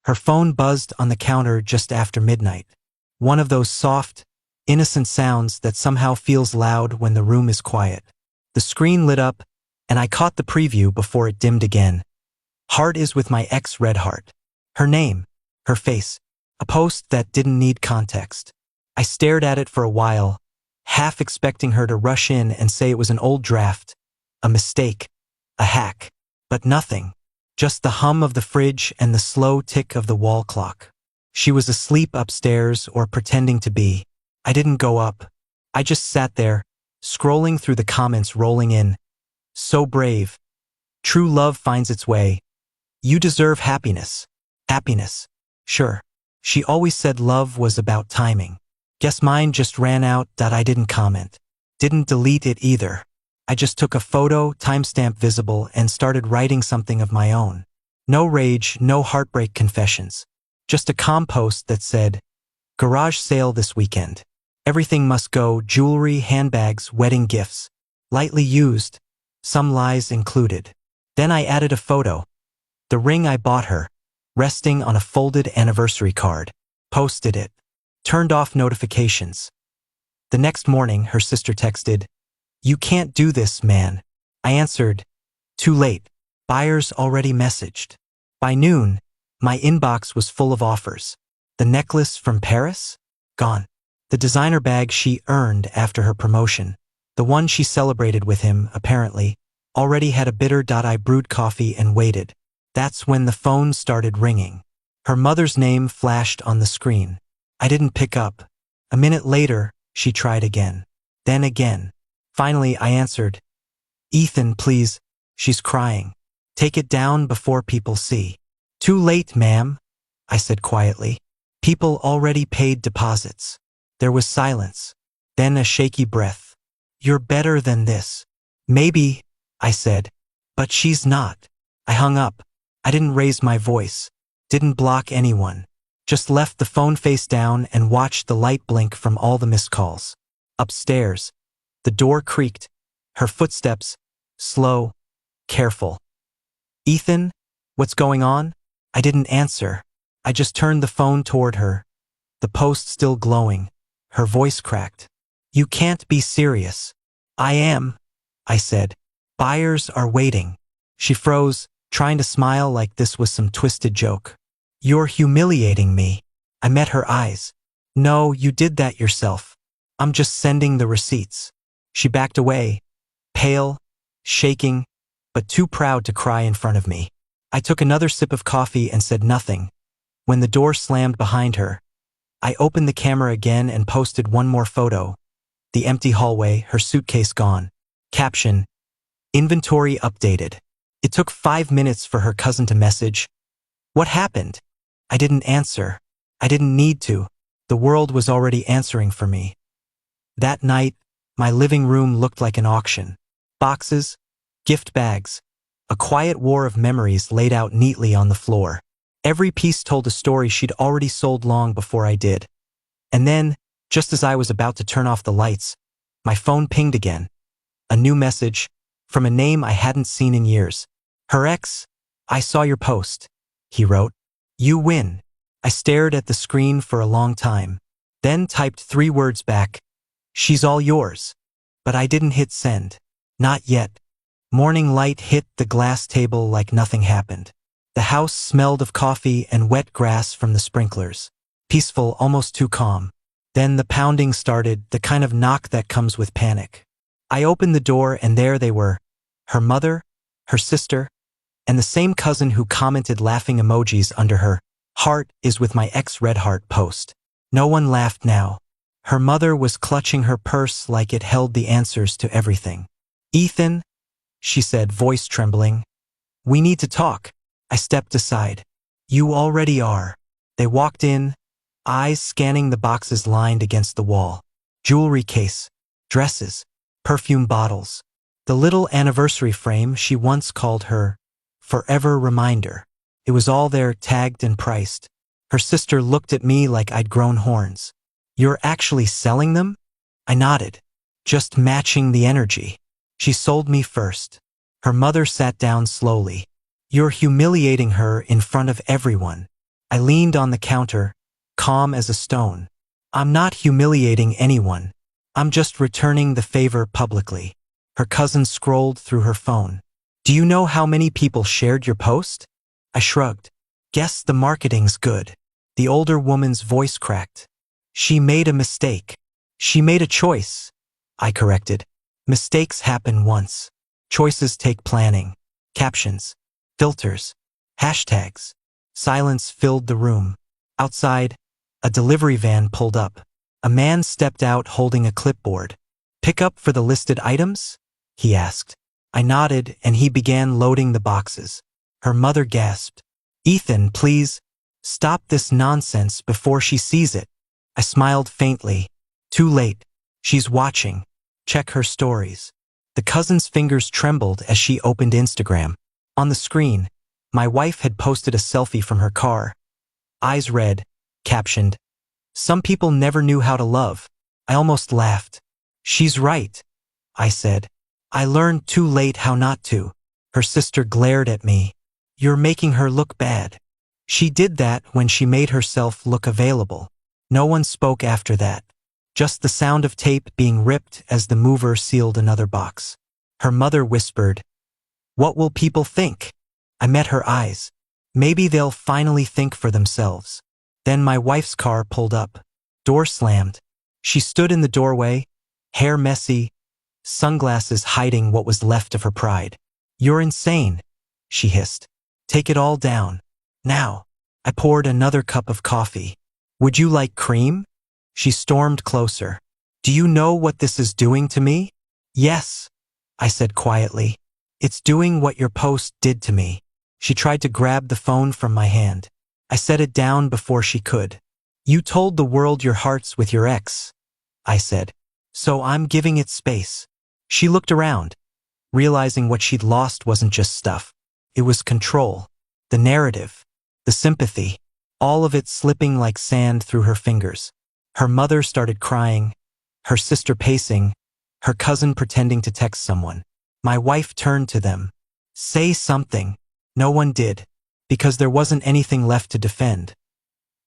Her phone buzzed on the counter just after midnight. One of those soft, innocent sounds that somehow feels loud when the room is quiet. The screen lit up, and I caught the preview before it dimmed again. Heart is with my ex Red Heart. Her name, her face, a post that didn't need context. I stared at it for a while, half expecting her to rush in and say it was an old draft, a mistake, a hack. But nothing. Just the hum of the fridge and the slow tick of the wall clock. She was asleep upstairs or pretending to be. I didn't go up. I just sat there, scrolling through the comments rolling in. So brave. True love finds its way. You deserve happiness. Happiness. Sure. She always said love was about timing. Guess mine just ran out. I didn't comment. Didn't delete it either. I just took a photo, timestamp visible, and started writing something of my own. No rage, no heartbreak confessions. Just a calm post that said, garage sale this weekend. Everything must go, jewelry, handbags, wedding gifts. Lightly used, some lies included. Then I added a photo. The ring I bought her, resting on a folded anniversary card. Posted it. Turned off notifications. The next morning, her sister texted, "You can't do this, man." I answered, "Too late. Buyers already messaged." By noon, my inbox was full of offers. The necklace from Paris? Gone. The designer bag she earned after her promotion, the one she celebrated with him, apparently, already had a bitter. I brewed coffee and waited. That's when the phone started ringing. Her mother's name flashed on the screen. I didn't pick up. A minute later, she tried again. Then again. Finally, I answered. "Ethan, please." She's crying. "Take it down before people see." "Too late, ma'am," I said quietly. "People already paid deposits." There was silence. Then a shaky breath. "You're better than this." "Maybe," I said. "But she's not." I hung up. I didn't raise my voice. Didn't block anyone. Just left the phone face down and watched the light blink from all the missed calls. Upstairs. The door creaked. Her footsteps, slow, careful. "Ethan, what's going on?" I didn't answer. I just turned the phone toward her. The post still glowing. Her voice cracked. "You can't be serious." "I am," I said. "Buyers are waiting." She froze, trying to smile like this was some twisted joke. "You're humiliating me." I met her eyes. "No, you did that yourself. I'm just sending the receipts." She backed away, pale, shaking, but too proud to cry in front of me. I took another sip of coffee and said nothing. When the door slammed behind her, I opened the camera again and posted one more photo. The empty hallway, her suitcase gone. Caption, "Inventory updated." It took 5 minutes for her cousin to message, "What happened?" I didn't answer. I didn't need to. The world was already answering for me. That night, my living room looked like an auction. Boxes, gift bags, a quiet war of memories laid out neatly on the floor. Every piece told a story she'd already sold long before I did. And then, just as I was about to turn off the lights, my phone pinged again. A new message, from a name I hadn't seen in years. "Her ex, I saw your post," he wrote. "You win." I stared at the screen for a long time, then typed 3 words back. "She's all yours." But I didn't hit send. Not yet. Morning light hit the glass table like nothing happened. The house smelled of coffee and wet grass from the sprinklers. Peaceful, almost too calm. Then the pounding started, the kind of knock that comes with panic. I opened the door and there they were. Her mother, her sister, and the same cousin who commented laughing emojis under her "Heart is with my ex Red Heart" post. No one laughed now. Her mother was clutching her purse like it held the answers to everything. "Ethan," she said, voice trembling. "We need to talk." I stepped aside. "You already are." They walked in, eyes scanning the boxes lined against the wall. Jewelry case, dresses, perfume bottles. The little anniversary frame she once called her forever reminder. It was all there, tagged and priced. Her sister looked at me like I'd grown horns. "You're actually selling them?" I nodded. "Just matching the energy." She sold me first. Her mother sat down slowly. "You're humiliating her in front of everyone." I leaned on the counter, calm as a stone. I'm not humiliating anyone. I'm just returning the favor publicly. Her cousin scrolled through her phone. Do you know how many people shared your post? I shrugged. Guess the marketing's good. The older woman's voice cracked. She made a mistake. She made a choice. I corrected. Mistakes happen once. Choices take planning. Captions. Filters. Hashtags. Silence filled the room. Outside, a delivery van pulled up. A man stepped out holding a clipboard. Pick up for the listed items? He asked. I nodded and he began loading the boxes. Her mother gasped. Ethan, please, stop this nonsense before she sees it. I smiled faintly. Too late. She's watching. Check her stories. The cousin's fingers trembled as she opened Instagram. On the screen, my wife had posted a selfie from her car. Eyes red, captioned, "Some people never knew how to love." I almost laughed. She's right, I said. I learned too late how not to. Her sister glared at me. You're making her look bad. She did that when she made herself look available. No one spoke after that. Just the sound of tape being ripped as the mover sealed another box. Her mother whispered, "What will people think?" I met her eyes. Maybe they'll finally think for themselves. Then my wife's car pulled up. Door slammed. She stood in the doorway, hair messy, sunglasses hiding what was left of her pride. You're insane, she hissed. Take it all down. Now. I poured another cup of coffee. Would you like cream? She stormed closer. Do you know what this is doing to me? Yes, I said quietly. It's doing what your post did to me. She tried to grab the phone from my hand. I set it down before she could. You told the world your heart's with your ex, I said. So I'm giving it space. She looked around, realizing what she'd lost wasn't just stuff. It was control, the narrative, the sympathy, all of it slipping like sand through her fingers. Her mother started crying, her sister pacing, her cousin pretending to text someone. My wife turned to them. Say something. No one did, because there wasn't anything left to defend.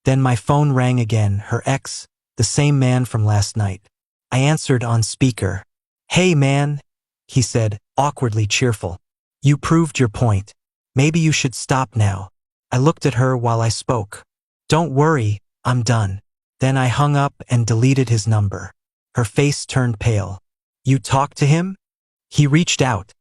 Then my phone rang again, her ex, the same man from last night. I answered on speaker. Hey man, he said, awkwardly cheerful. You proved your point. Maybe you should stop now. I looked at her while I spoke. Don't worry, I'm done. Then I hung up and deleted his number. Her face turned pale. You talked to him? He reached out,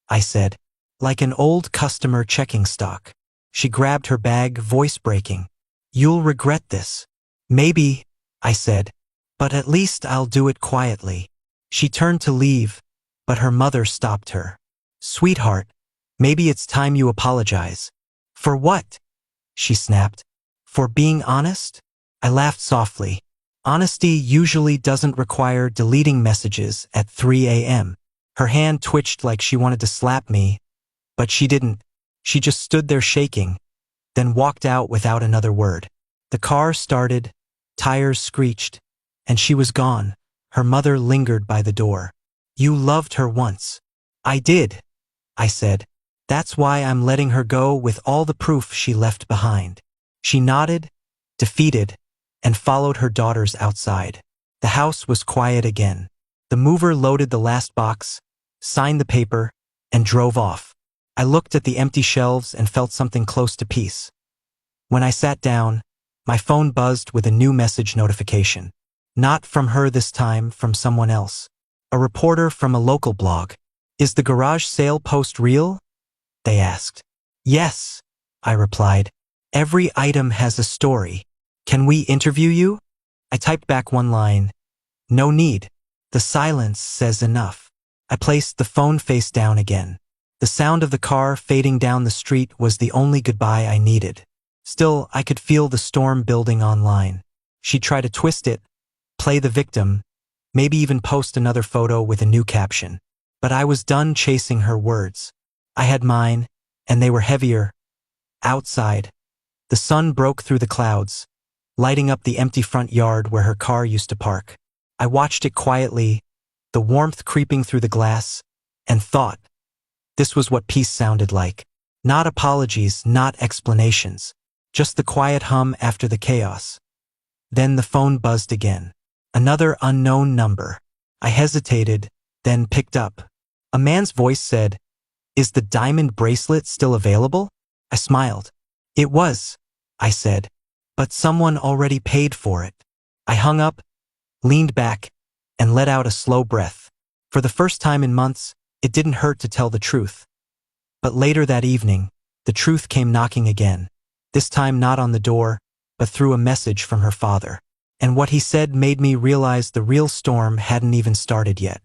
I said, like an old customer checking stock. She grabbed her bag, voice breaking. You'll regret this. Maybe, I said, but at least I'll do it quietly. She turned to leave, but her mother stopped her. Sweetheart, maybe it's time you apologize. For what? She snapped. For being honest? I laughed softly. Honesty usually doesn't require deleting messages at 3 a.m. Her hand twitched like she wanted to slap me, but she didn't. She just stood there shaking, then walked out without another word. The car started, tires screeched, and she was gone. Her mother lingered by the door. You loved her once. I did, I said. That's why I'm letting her go with all the proof she left behind. She nodded, defeated, and followed her daughters outside. The house was quiet again. The mover loaded the last box, signed the paper, and drove off. I looked at the empty shelves and felt something close to peace. When I sat down, my phone buzzed with a new message notification. Not from her this time, from someone else. A reporter from a local blog. Is the garage sale post real? They asked. Yes, I replied. Every item has a story. Can we interview you? I typed back one line. No need. The silence says enough. I placed the phone face down again. The sound of the car fading down the street was the only goodbye I needed. Still, I could feel the storm building online. She'd try to twist it, play the victim, maybe even post another photo with a new caption. But I was done chasing her words. I had mine, and they were heavier. Outside, the sun broke through the clouds, lighting up the empty front yard where her car used to park. I watched it quietly, the warmth creeping through the glass, and thought, this was what peace sounded like. Not apologies, not explanations. just the quiet hum after the chaos. Then the phone buzzed again. Another unknown number. I hesitated, then picked up. A man's voice said, "Is the diamond bracelet still available?" I smiled. "It was," I said, "but someone already paid for it." I hung up, leaned back, and let out a slow breath. For the first time in months, it didn't hurt to tell the truth. But later that evening, the truth came knocking again. This time not on the door, but through a message from her father. And what he said made me realize the real storm hadn't even started yet.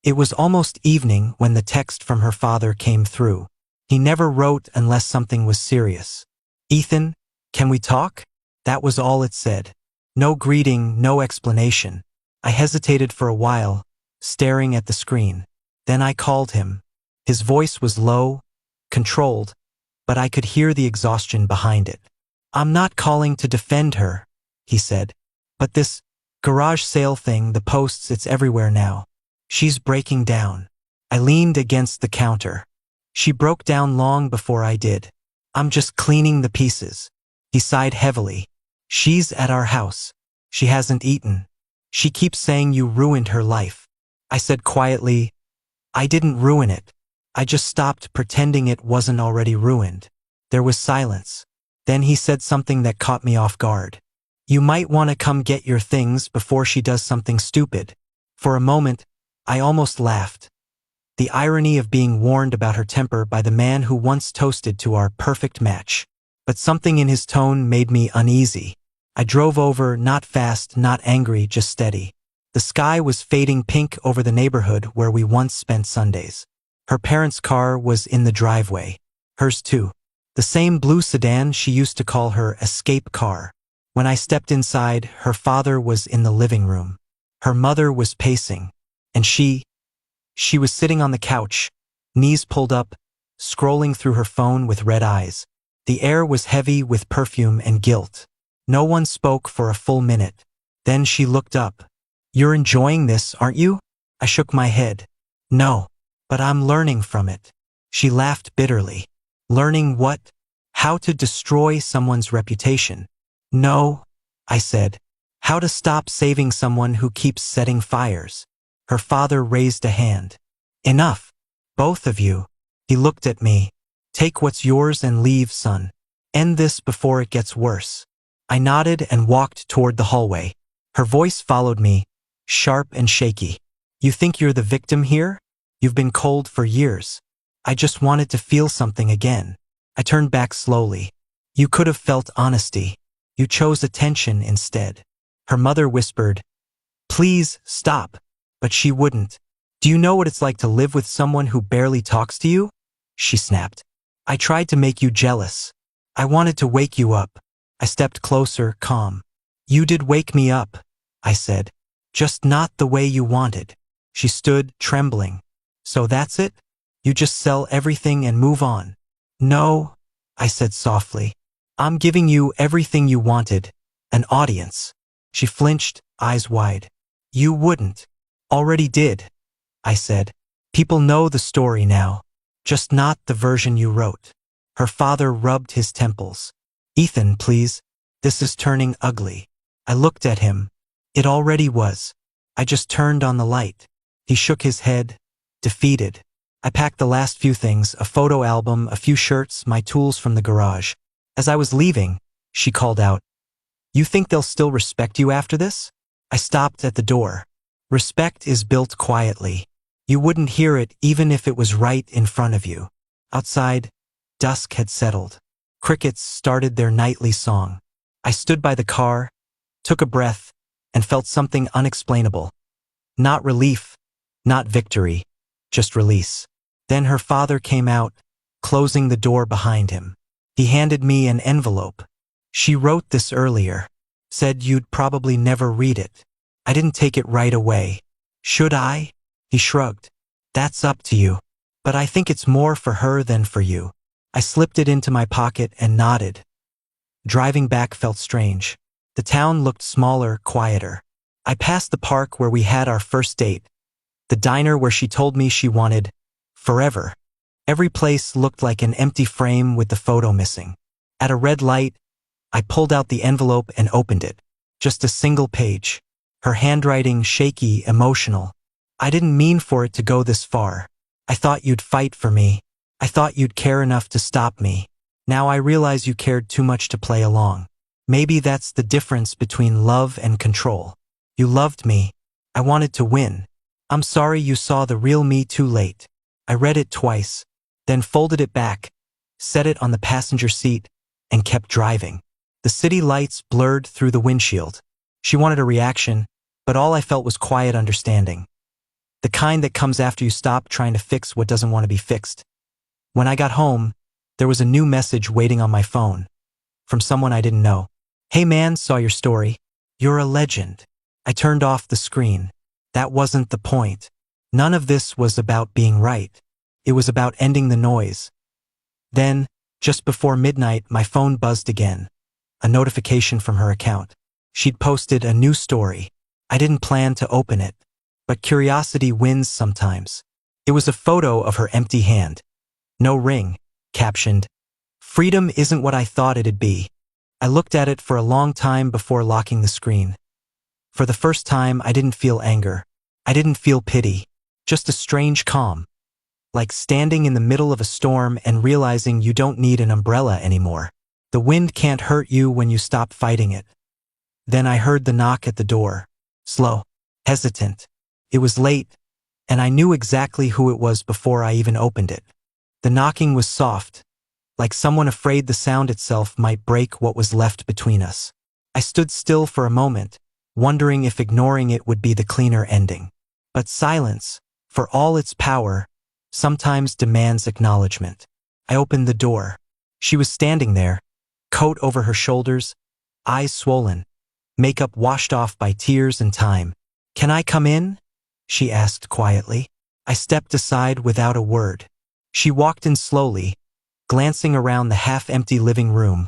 It was almost evening when the text from her father came through. He never wrote unless something was serious. "Ethan, can we talk?" That was all it said. No greeting, no explanation. I hesitated for a while, staring at the screen. Then I called him. His voice was low, controlled, but I could hear the exhaustion behind it. "I'm not calling to defend her," he said. "But this garage sale thing, the posts, it's everywhere now. She's breaking down." I leaned against the counter. "She broke down long before I did. I'm just cleaning the pieces." He sighed heavily. "She's at our house. She hasn't eaten. She keeps saying you ruined her life." I said quietly, "I didn't ruin it. I just stopped pretending it wasn't already ruined." There was silence. Then he said something that caught me off guard. "You might want to come get your things before she does something stupid." For a moment, I almost laughed. The irony of being warned about her temper by the man who once toasted to our perfect match. But something in his tone made me uneasy. I drove over, not fast, not angry, just steady. The sky was fading pink over the neighborhood where we once spent Sundays. Her parents' car was in the driveway. Hers too. The same blue sedan she used to call her escape car. When I stepped inside, her father was in the living room. Her mother was pacing. And she was sitting on the couch, knees pulled up, scrolling through her phone with red eyes. The air was heavy with perfume and guilt. No one spoke for a full minute. Then she looked up. "You're enjoying this, aren't you?" I shook my head. "No, but I'm learning from it." She laughed bitterly. "Learning what?" "How to destroy someone's reputation." "No," I said. "How to stop saving someone who keeps setting fires." Her father raised a hand. "Enough. Both of you." He looked at me. "Take what's yours and leave, son. End this before it gets worse." I nodded and walked toward the hallway. Her voice followed me, sharp and shaky. "You think you're the victim here? You've been cold for years. I just wanted to feel something again." I turned back slowly. "You could have felt honesty. You chose attention instead." Her mother whispered, "Please, stop." But she wouldn't. "Do you know what it's like to live with someone who barely talks to you?" she snapped. "I tried to make you jealous. I wanted to wake you up." I stepped closer, calm. "You did wake me up," I said. "Just not the way you wanted." She stood, trembling. "So that's it? You just sell everything and move on?" "No," I said softly. "I'm giving you everything you wanted. An audience." She flinched, eyes wide. "You wouldn't." "Already did," I said. "People know the story now. Just not the version you wrote." Her father rubbed his temples. "Ethan, please. This is turning ugly." I looked at him. It already was. I just turned on the light. He shook his head, defeated. I packed the last few things, a photo album, a few shirts, my tools from the garage. As I was leaving, she called out, "You think they'll still respect you after this?" I stopped at the door. Respect is built quietly. You wouldn't hear it even if it was right in front of you. Outside, dusk had settled. Crickets started their nightly song. I stood by the car, took a breath, and felt something unexplainable. Not relief, not victory, just release. Then her father came out, closing the door behind him. He handed me an envelope. "She wrote this earlier. Said you'd probably never read it." I didn't take it right away. "Should I?" He shrugged. "That's up to you. But I think it's more for her than for you." I slipped it into my pocket and nodded. Driving back felt strange. The town looked smaller, quieter. I passed the park where we had our first date, the diner where she told me she wanted forever. Every place looked like an empty frame with the photo missing. At a red light, I pulled out the envelope and opened it. Just a single page. Her handwriting shaky, emotional. I didn't mean for it to go this far. I thought you'd fight for me. I thought you'd care enough to stop me. Now I realize you cared too much to play along. Maybe that's the difference between love and control. You loved me. I wanted to win. I'm sorry you saw the real me too late. I read it twice, then folded it back, set it on the passenger seat, and kept driving. The city lights blurred through the windshield. She wanted a reaction, but all I felt was quiet understanding. The kind that comes after you stop trying to fix what doesn't want to be fixed. When I got home, there was a new message waiting on my phone. From someone I didn't know. Hey man, saw your story. You're a legend. I turned off the screen. That wasn't the point. None of this was about being right. It was about ending the noise. Then, just before midnight, my phone buzzed again. A notification from her account. She'd posted a new story. I didn't plan to open it. But curiosity wins sometimes. It was a photo of her empty hand. No ring, captioned, "Freedom isn't what I thought it'd be." I looked at it for a long time before locking the screen. For the first time, I didn't feel anger. I didn't feel pity. Just a strange calm. Like standing in the middle of a storm and realizing you don't need an umbrella anymore. The wind can't hurt you when you stop fighting it. Then I heard the knock at the door. Slow. Hesitant. It was late, and I knew exactly who it was before I even opened it. The knocking was soft, like someone afraid the sound itself might break what was left between us. I stood still for a moment, wondering if ignoring it would be the cleaner ending. But silence, for all its power, sometimes demands acknowledgement. I opened the door. She was standing there, coat over her shoulders, eyes swollen, makeup washed off by tears and time. "Can I come in?" she asked quietly. I stepped aside without a word. She walked in slowly, glancing around the half-empty living room,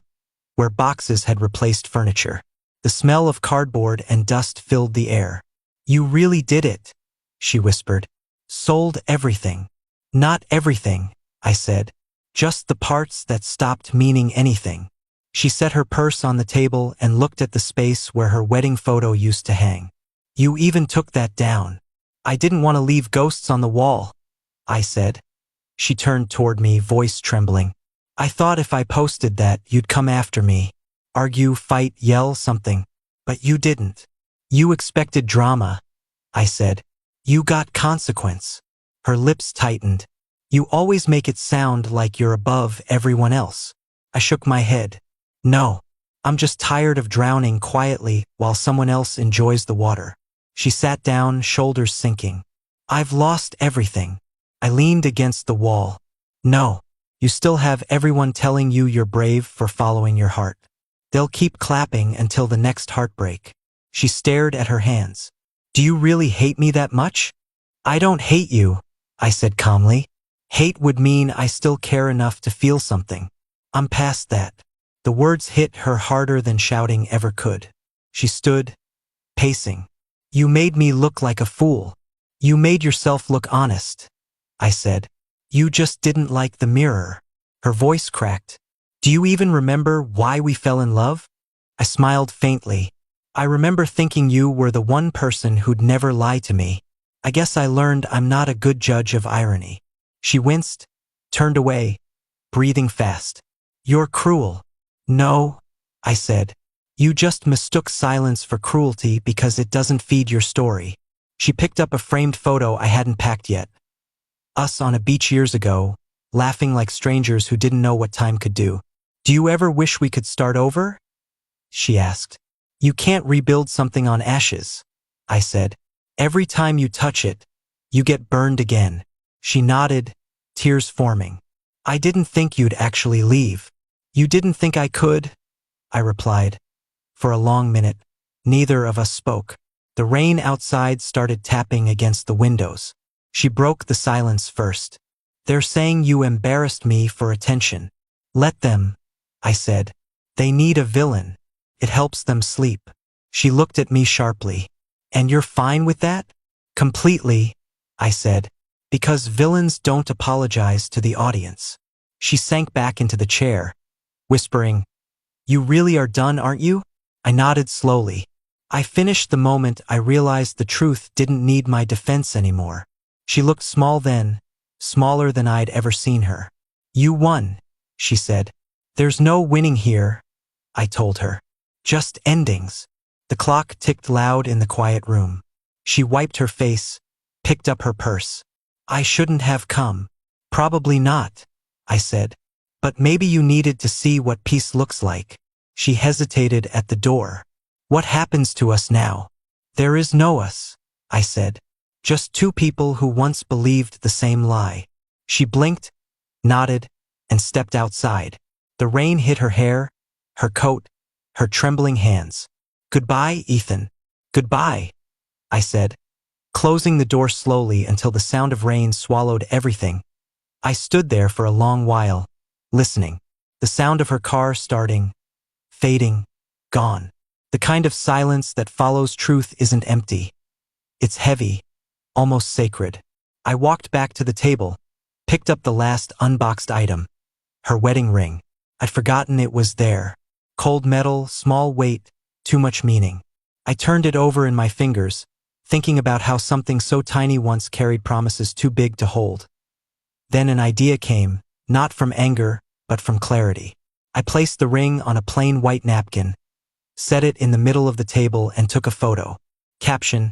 where boxes had replaced furniture. The smell of cardboard and dust filled the air. "You really did it," she whispered. "Sold everything." "Not everything," I said. "Just the parts that stopped meaning anything." She set her purse on the table and looked at the space where her wedding photo used to hang. "You even took that down." "I didn't want to leave ghosts on the wall," I said. She turned toward me, voice trembling. "I thought if I posted that, you'd come after me. Argue, fight, yell, something. But you didn't. You expected drama," I said. "You got consequence." Her lips tightened. "You always make it sound like you're above everyone else." I shook my head. "No. I'm just tired of drowning quietly while someone else enjoys the water." She sat down, shoulders sinking. "I've lost everything." I leaned against the wall. "No. You still have everyone telling you you're brave for following your heart. They'll keep clapping until the next heartbreak." She stared at her hands. "Do you really hate me that much?" "I don't hate you," I said calmly. "Hate would mean I still care enough to feel something. I'm past that." The words hit her harder than shouting ever could. She stood, pacing. "You made me look like a fool. You made yourself look honest," I said. "You just didn't like the mirror." Her voice cracked. "Do you even remember why we fell in love?" I smiled faintly. "I remember thinking you were the one person who'd never lie to me. I guess I learned I'm not a good judge of irony." She winced, turned away, breathing fast. "You're cruel." "No," I said. "You just mistook silence for cruelty because it doesn't feed your story." She picked up a framed photo I hadn't packed yet. Us on a beach years ago, laughing like strangers who didn't know what time could do. "Do you ever wish we could start over?" she asked. "You can't rebuild something on ashes," I said. "Every time you touch it, you get burned again." She nodded, tears forming. "I didn't think you'd actually leave." "You didn't think I could?" I replied. For a long minute, neither of us spoke. The rain outside started tapping against the windows. She broke the silence first. "They're saying you embarrassed me for attention." "Let them," I said. "They need a villain. It helps them sleep." She looked at me sharply. "And you're fine with that?" "Completely," I said, "because villains don't apologize to the audience." She sank back into the chair, whispering, You really are done, aren't you? I nodded slowly. I finished the moment I realized the truth didn't need my defense anymore. She looked small then, smaller than I'd ever seen her. You won, she said. There's no winning here, I told her. Just endings. The clock ticked loud in the quiet room. She wiped her face, picked up her purse. I shouldn't have come. Probably not, I said. But maybe you needed to see what peace looks like. She hesitated at the door. What happens to us now? There is no us, I said. Just two people who once believed the same lie. She blinked, nodded, and stepped outside. The rain hit her hair, her coat, her trembling hands. Goodbye, Ethan. Goodbye, I said, closing the door slowly until the sound of rain swallowed everything. I stood there for a long while, listening. The sound of her car starting, fading, gone. The kind of silence that follows truth isn't empty. It's heavy, almost sacred. I walked back to the table, picked up the last unboxed item, her wedding ring. I'd forgotten it was there. Cold metal, small weight, too much meaning. I turned it over in my fingers, thinking about how something so tiny once carried promises too big to hold. Then an idea came, not from anger, but from clarity. I placed the ring on a plain white napkin, set it in the middle of the table and took a photo. Caption: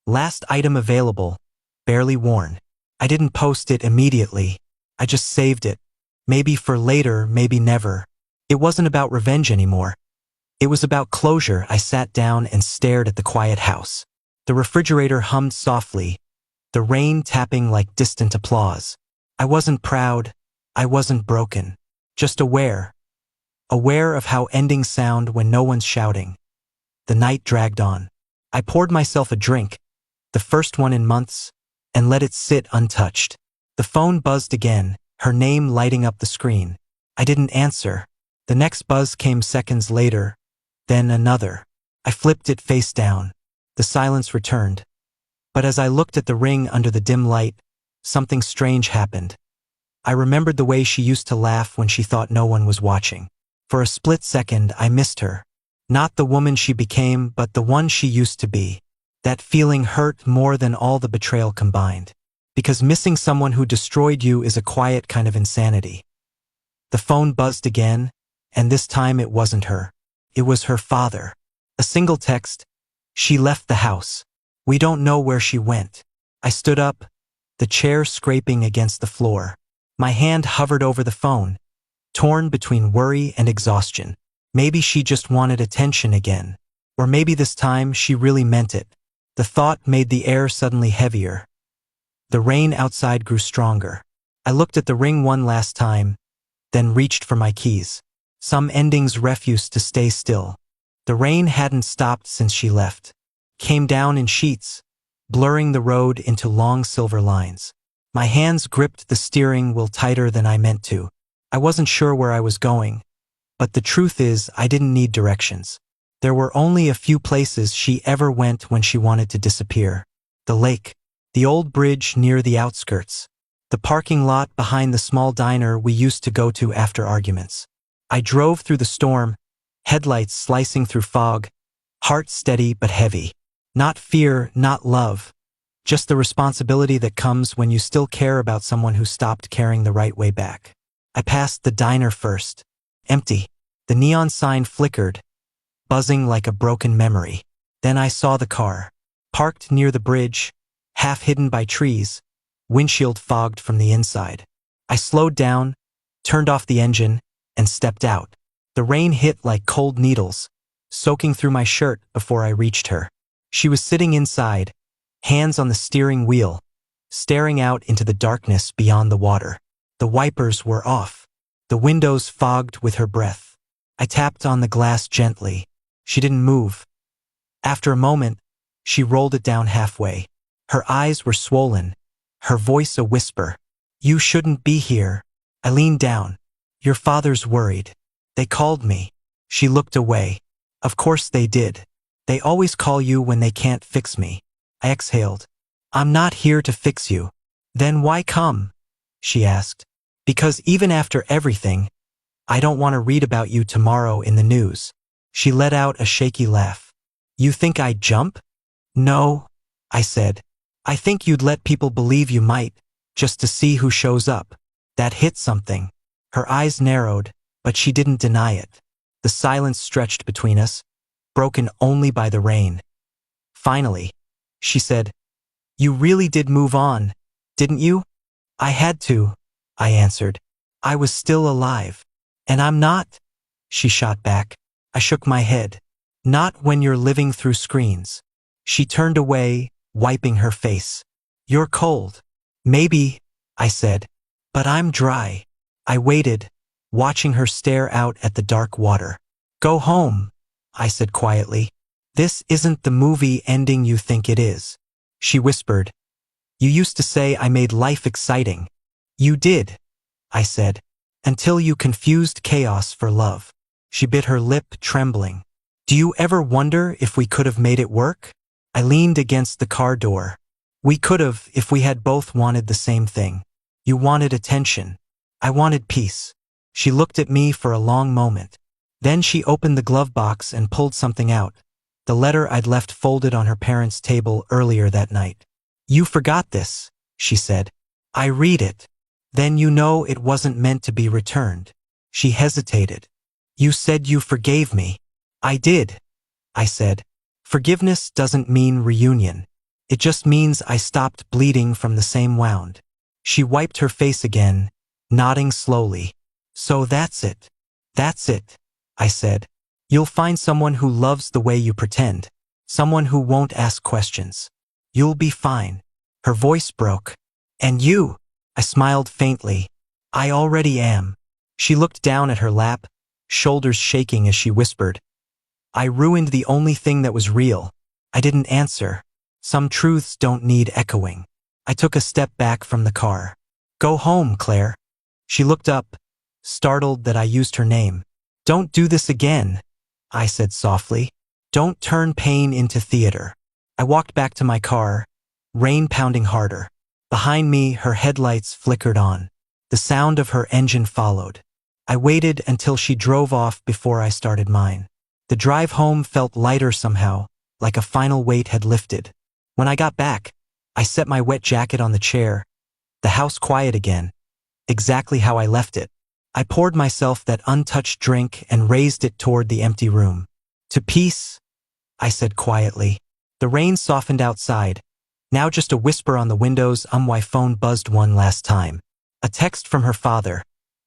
last item available, barely worn. I didn't post it immediately. I just saved it. Maybe for later, maybe never. It wasn't about revenge anymore. It was about closure. I sat down and stared at the quiet house. The refrigerator hummed softly, the rain tapping like distant applause. I wasn't proud. I wasn't broken. Just aware. Aware of how endings sound when no one's shouting. The night dragged on. I poured myself a drink, the first one in months, and let it sit untouched. The phone buzzed again, her name lighting up the screen. I didn't answer. The next buzz came seconds later, then another. I flipped it face down. The silence returned. But as I looked at the ring under the dim light, something strange happened. I remembered the way she used to laugh when she thought no one was watching. For a split second, I missed her. Not the woman she became, but the one she used to be. That feeling hurt more than all the betrayal combined. Because missing someone who destroyed you is a quiet kind of insanity. The phone buzzed again, and this time it wasn't her. It was her father. A single text: she left the house. We don't know where she went. I stood up, the chair scraping against the floor. My hand hovered over the phone, torn between worry and exhaustion. Maybe she just wanted attention again. Or maybe this time she really meant it. The thought made the air suddenly heavier. The rain outside grew stronger. I looked at the ring one last time, then reached for my keys. Some endings refused to stay still. The rain hadn't stopped since she left. Came down in sheets, blurring the road into long silver lines. My hands gripped the steering wheel tighter than I meant to. I wasn't sure where I was going, but the truth is I didn't need directions. There were only a few places she ever went when she wanted to disappear. The lake, the old bridge near the outskirts, the parking lot behind the small diner we used to go to after arguments. I drove through the storm, headlights slicing through fog, heart steady but heavy. Not fear, not love. Just the responsibility that comes when you still care about someone who stopped caring the right way back. I passed the diner first. Empty. The neon sign flickered, buzzing like a broken memory. Then I saw the car. Parked near the bridge, half hidden by trees, windshield fogged from the inside. I slowed down, turned off the engine, and stepped out. The rain hit like cold needles, soaking through my shirt before I reached her. She was sitting inside, hands on the steering wheel, staring out into the darkness beyond the water. The wipers were off, the windows fogged with her breath. I tapped on the glass gently. She didn't move. After a moment, she rolled it down halfway. Her eyes were swollen, her voice a whisper. You shouldn't be here. I leaned down. Your father's worried. They called me. She looked away. Of course they did. They always call you when they can't fix me. I exhaled. I'm not here to fix you. Then why come? She asked. Because even after everything, I don't want to read about you tomorrow in the news. She let out a shaky laugh. You think I'd jump? No, I said. I think you'd let people believe you might, just to see who shows up. That hit something. Her eyes narrowed, but she didn't deny it. The silence stretched between us, broken only by the rain. Finally, she said, You really did move on, didn't you? I had to, I answered. I was still alive. And I'm not, she shot back. I shook my head. Not when you're living through screens. She turned away, wiping her face. You're cold. Maybe, I said. But I'm dry. I waited, watching her stare out at the dark water. Go home, I said quietly. This isn't the movie ending you think it is. She whispered. You used to say I made life exciting. You did, I said, until you confused chaos for love. She bit her lip, trembling. Do you ever wonder if we could have made it work? I leaned against the car door. We could have if we had both wanted the same thing. You wanted attention. I wanted peace. She looked at me for a long moment. Then she opened the glove box and pulled something out. The letter I'd left folded on her parents' table earlier that night. You forgot this, she said. I read it. Then you know it wasn't meant to be returned. She hesitated. You said you forgave me. I did, I said. Forgiveness doesn't mean reunion. It just means I stopped bleeding from the same wound. She wiped her face again, nodding slowly. So that's it. That's it, I said. You'll find someone who loves the way you pretend. Someone who won't ask questions. You'll be fine. Her voice broke. And you? I smiled faintly. I already am. She looked down at her lap, shoulders shaking as she whispered. I ruined the only thing that was real. I didn't answer. Some truths don't need echoing. I took a step back from the car. Go home, Claire. She looked up, startled that I used her name. Don't do this again, I said softly. Don't turn pain into theater. I walked back to my car, rain pounding harder. Behind me, her headlights flickered on. The sound of her engine followed. I waited until she drove off before I started mine. The drive home felt lighter somehow, like a final weight had lifted. When I got back, I set my wet jacket on the chair, the house quiet again, exactly how I left it. I poured myself that untouched drink and raised it toward the empty room. To peace, I said quietly. The rain softened outside. Now just a whisper on the windows. My phone buzzed one last time. A text from her father.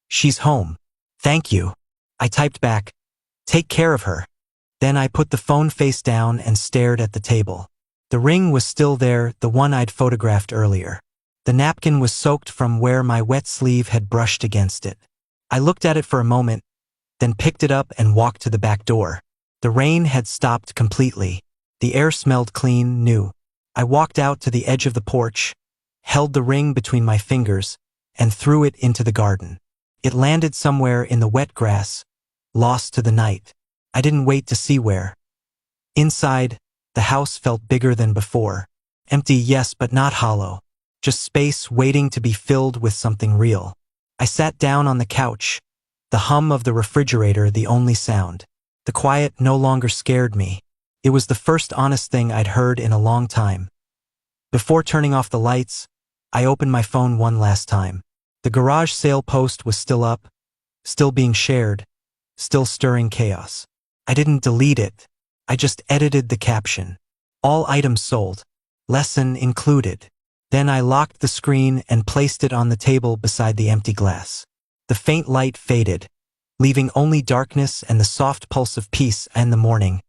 She's home. Thank you. I typed back. Take care of her. Then I put the phone face down and stared at the table. The ring was still there, the one I'd photographed earlier. The napkin was soaked from where my wet sleeve had brushed against it. I looked at it for a moment, then picked it up and walked to the back door. The rain had stopped completely. The air smelled clean, new. I walked out to the edge of the porch, held the ring between my fingers, and threw it into the garden. It landed somewhere in the wet grass, lost to the night. I didn't wait to see where. Inside, the house felt bigger than before. Empty, yes, but not hollow. Just space waiting to be filled with something real. I sat down on the couch, the hum of the refrigerator the only sound. The quiet no longer scared me. It was the first honest thing I'd heard in a long time. Before turning off the lights, I opened my phone one last time. The garage sale post was still up, still being shared, still stirring chaos. I didn't delete it. I just edited the caption. All items sold. Lesson included. Then I locked the screen and placed it on the table beside the empty glass. The faint light faded, leaving only darkness and the soft pulse of peace in the morning.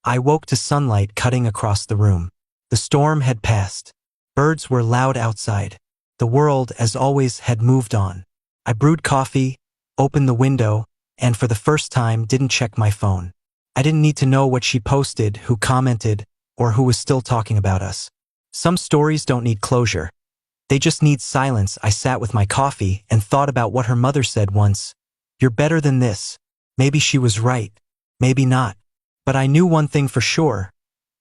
I woke to sunlight cutting across the room. The storm had passed. Birds were loud outside. The world, as always, had moved on. I brewed coffee, opened the window, and for the first time didn't check my phone. I didn't need to know what she posted, who commented, or who was still talking about us. Some stories don't need closure. They just need silence. I sat with my coffee and thought about what her mother said once. You're better than this. Maybe she was right. Maybe not. But I knew one thing for sure.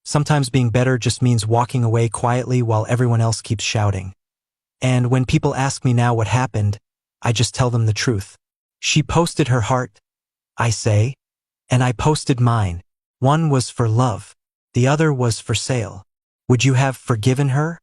Sometimes being better just means walking away quietly while everyone else keeps shouting. And when people ask me now what happened, I just tell them the truth. She posted her heart, I say, and I posted mine. One was for love, the other was for sale. Would you have forgiven her?